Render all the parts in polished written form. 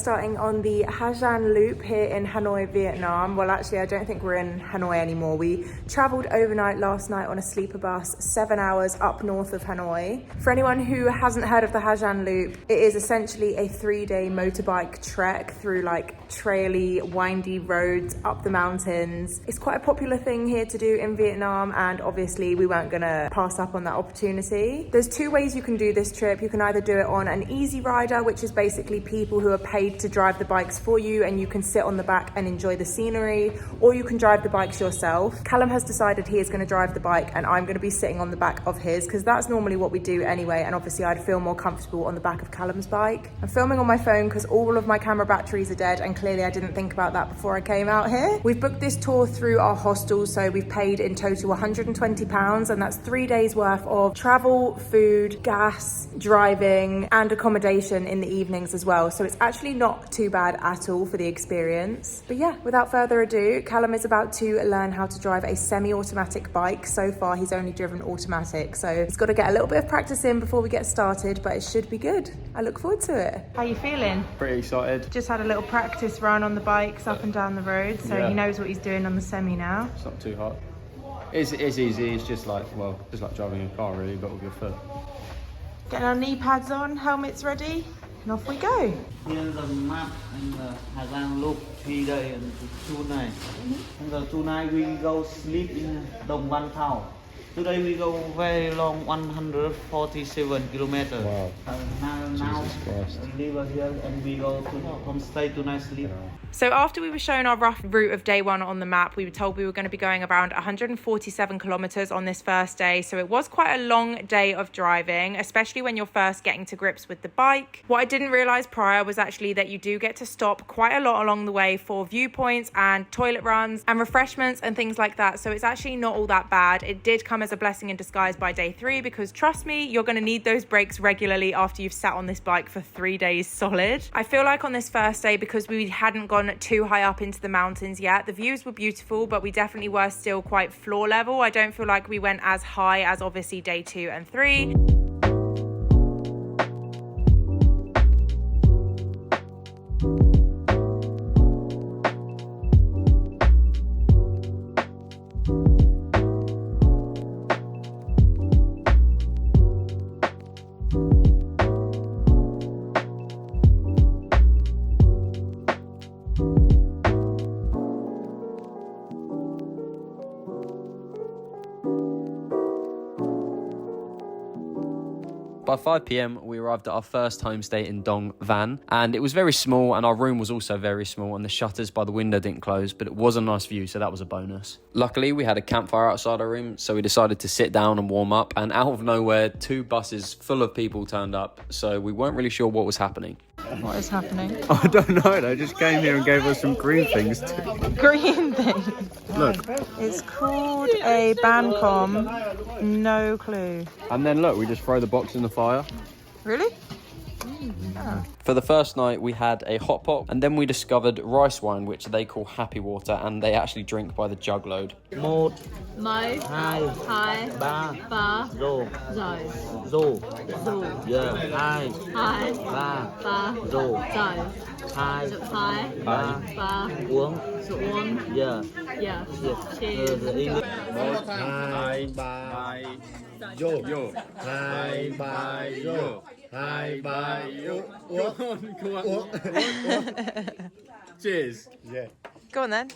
starting on the Ha Giang loop here in Hanoi, Vietnam. Well, actually, I don't think we're in Hanoi anymore. We traveled overnight last night on a sleeper bus, 7 hours up north of Hanoi. For anyone who hasn't heard of the Ha Giang loop, it is essentially a 3-day motorbike trek through like traily, windy roads up the mountains. It's quite a popular thing here to do in Vietnam, and obviously we weren't gonna pass up on that opportunity. There's 2 ways you can do this trip. You can either do it on an easy rider, which is basically people who are paid to drive the bikes for you and you can sit on the back and enjoy the scenery, or you can drive the bikes yourself. Callum has decided he is going to drive the bike and I'm going to be sitting on the back of his, because that's normally what we do anyway, and obviously I'd feel more comfortable on the back of Callum's bike. I'm filming on my phone because all of my camera batteries are dead, and clearly I didn't think about that before I came out here. We've booked this tour through our hostel, so we've paid in total £120, and that's 3 days worth of travel, food, gas, driving and accommodation in the evenings as well. So it's actually not too bad at all for the experience. But yeah, without further ado, Callum is about to learn how to drive a semi-automatic bike. So far he's only driven automatic, so he's got to get a little bit of practice in before we get started, but it should be good. I look forward to it. How are you feeling? Pretty excited. Just had a little practice run on the bikes up and down the road, so yeah, he knows what he's doing on the semi now. It's not too hot. It's easy. It's just like, well, just like driving a car really, but with your foot. Getting our knee pads on, helmets ready, and off we go. Here's the map and the Ha Giang loop 3 days and 2 nights. And the 2 nights we go sleep in Dong Ban Thao. Today we go very long, 147 kilometers. Wow. Now we live here and we go to homestay tonight sleep. So after we were shown our rough route of day 1 on the map, we were told we were going to be going around 147 kilometers on this first day. So it was quite a long day of driving, especially when you're first getting to grips with the bike. What I didn't realize prior was actually that you do get to stop quite a lot along the way for viewpoints and toilet runs and refreshments and things like that. So it's actually not all that bad. It did come as a blessing in disguise by day 3, because trust me, you're going to need those breaks regularly after you've sat on this bike for 3 days solid. I feel like on this first day, because we hadn't gone too high up into the mountains yet, the views were beautiful, but we definitely were still quite floor level. I don't feel like we went as high as obviously day 2 and 3. By 5 p.m, we arrived at our first homestay in Dong Van, and it was very small, and our room was also very small, and the shutters by the window didn't close, but it was a nice view, so that was a bonus. Luckily, we had a campfire outside our room, so we decided to sit down and warm up, and out of nowhere, 2 buses full of people turned up, so we weren't really sure what was happening. What is happening? I don't know, they just came here and gave us some green things too. Green thing. Look. It's called a Bancom. No clue. And then look, we just throw the box in the fire. Really? Oh. For the first night, we had a hot pot, and then we discovered rice wine, which they call happy water, and they actually drink by the jug load. 1, Mấy 2, 2 3, 3 Rô, rồi Rô, dù yeah, 2, 2 3, 3 Rô, rồi 2, 2 3, 3 uống, uống yeah, yeah cheers. 1, 2, 3, Rô, 2, 3, Rô, 2, 3, uống. Cheers. Yeah. Go on then.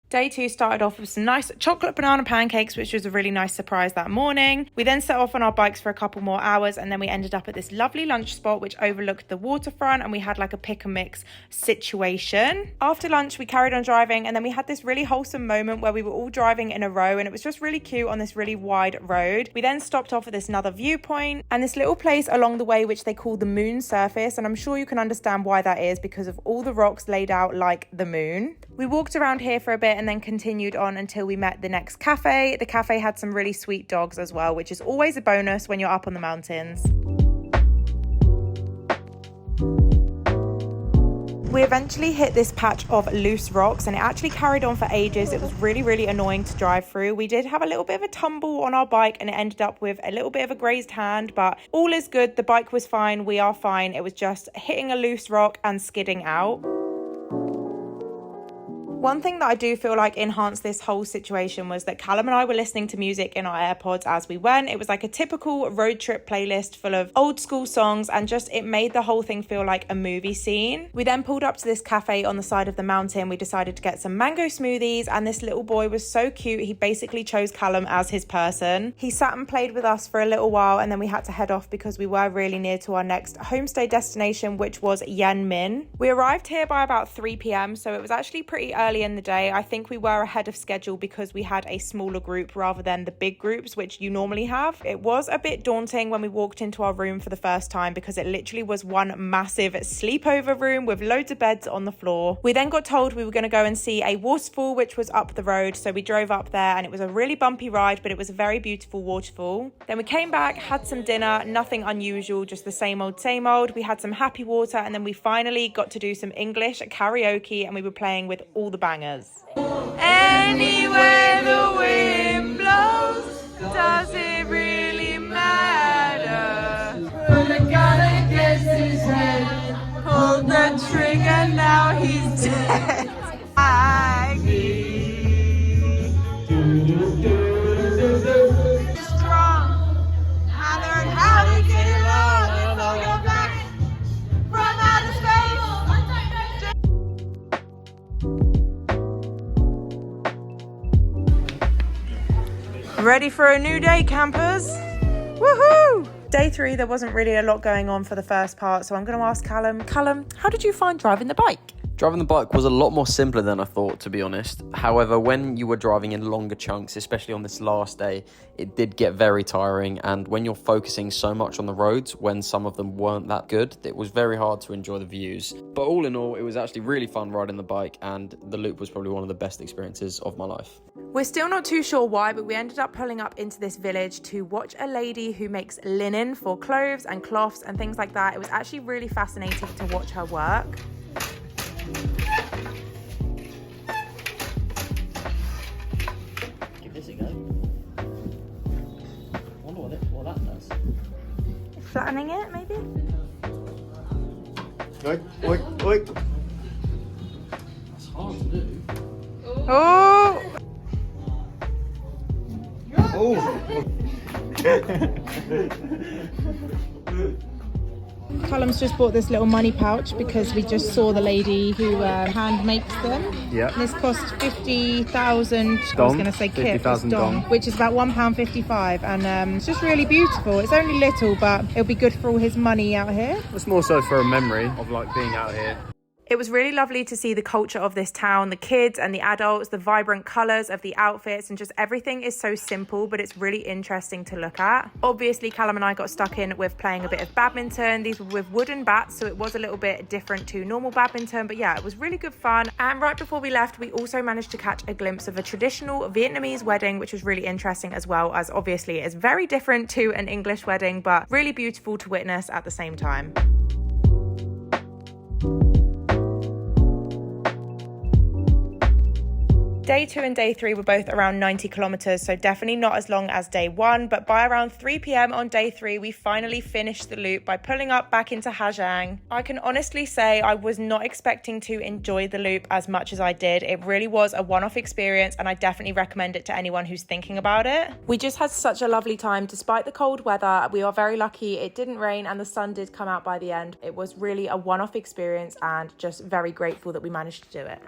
Day 2 started off with some nice chocolate banana pancakes, which was a really nice surprise that morning. We then set off on our bikes for a couple more hours, and then we ended up at this lovely lunch spot which overlooked the waterfront, and we had like a pick and mix situation. After lunch, we carried on driving, and then we had this really wholesome moment where we were all driving in a row, and it was just really cute on this really wide road. We then stopped off at this another viewpoint and this little place along the way which they call the moon surface, and I'm sure you can understand why that is because of all the rocks laid out like the moon. We walked around here for a bit and then continued on until we met the next cafe. The cafe had some really sweet dogs as well, which is always a bonus when you're up on the mountains. We eventually hit this patch of loose rocks and it actually carried on for ages. It was really, really annoying to drive through. We did have a little bit of a tumble on our bike and it ended up with a little bit of a grazed hand, but all is good. The bike was fine. We are fine. It was just hitting a loose rock and skidding out. One thing that I do feel like enhanced this whole situation was that Calum and I were listening to music in our AirPods as we went. It was like a typical road trip playlist full of old school songs and just it made the whole thing feel like a movie scene. We then pulled up to this cafe on the side of the mountain. We decided to get some mango smoothies and this little boy was so cute. He basically chose Calum as his person. He sat and played with us for a little while and then we had to head off because we were really near to our next homestay destination, which was Yanmin. We arrived here by about 3 p.m. so it was actually pretty early in the day. I think we were ahead of schedule because we had a smaller group rather than the big groups which you normally have. It was a bit daunting when we walked into our room for the first time because it literally was one massive sleepover room with loads of beds on the floor. We then got told we were going to go and see a waterfall which was up the road, so we drove up there and it was a really bumpy ride, but it was a very beautiful waterfall. Then we came back, had some dinner, nothing unusual, just the same old. We had some happy water and then we finally got to do some English karaoke and we were playing with all the bangers. Anywhere the wind blows, does it really matter? Put a gun against his head, pulled the trigger, now he's dead. Strong, I learned how to get along before you're back from outer space. Ready for a new day, campers? Woohoo! Day 3, there wasn't really a lot going on for the first part, so I'm going to ask Calum. Calum, how did you find driving the bike? Driving the bike was a lot more simpler than I thought, to be honest. However, when you were driving in longer chunks, especially on this last day, it did get very tiring. And when you're focusing so much on the roads, when some of them weren't that good, it was very hard to enjoy the views. But all in all, it was actually really fun riding the bike, and the loop was probably one of the best experiences of my life. We're still not too sure why, but we ended up pulling up into this village to watch a lady who makes linen for clothes and cloths and things like that. It was actually really fascinating to watch her work. Give this a go. I wonder what that does. Flattening it, maybe? Oi. It's hard to do. Oh! Callum's just bought this little money pouch because we just saw the lady who hand makes them. Yeah. And this costs 50,000. I was going to say kip, 50,000 dong, which is about £1.55, and it's just really beautiful. It's only little, but it'll be good for all his money out here. It's more so for a memory of like being out here. It was really lovely to see the culture of this town, the kids and the adults, the vibrant colours of the outfits, and just everything is so simple, but it's really interesting to look at. Obviously, Calum and I got stuck in with playing a bit of badminton. These were with wooden bats, so it was a little bit different to normal badminton, but yeah, it was really good fun. And right before we left, we also managed to catch a glimpse of a traditional Vietnamese wedding, which was really interesting as well, as obviously it's very different to an English wedding, but really beautiful to witness at the same time. Day 2 and day 3 were both around 90 kilometers, so definitely not as long as day 1, but by around 3 p.m. on day 3, we finally finished the loop by pulling up back into Ha Giang. I can honestly say I was not expecting to enjoy the loop as much as I did. It really was a one-off experience, and I definitely recommend it to anyone who's thinking about it. We just had such a lovely time despite the cold weather. We are very lucky it didn't rain and the sun did come out by the end. It was really a one-off experience and just very grateful that we managed to do it.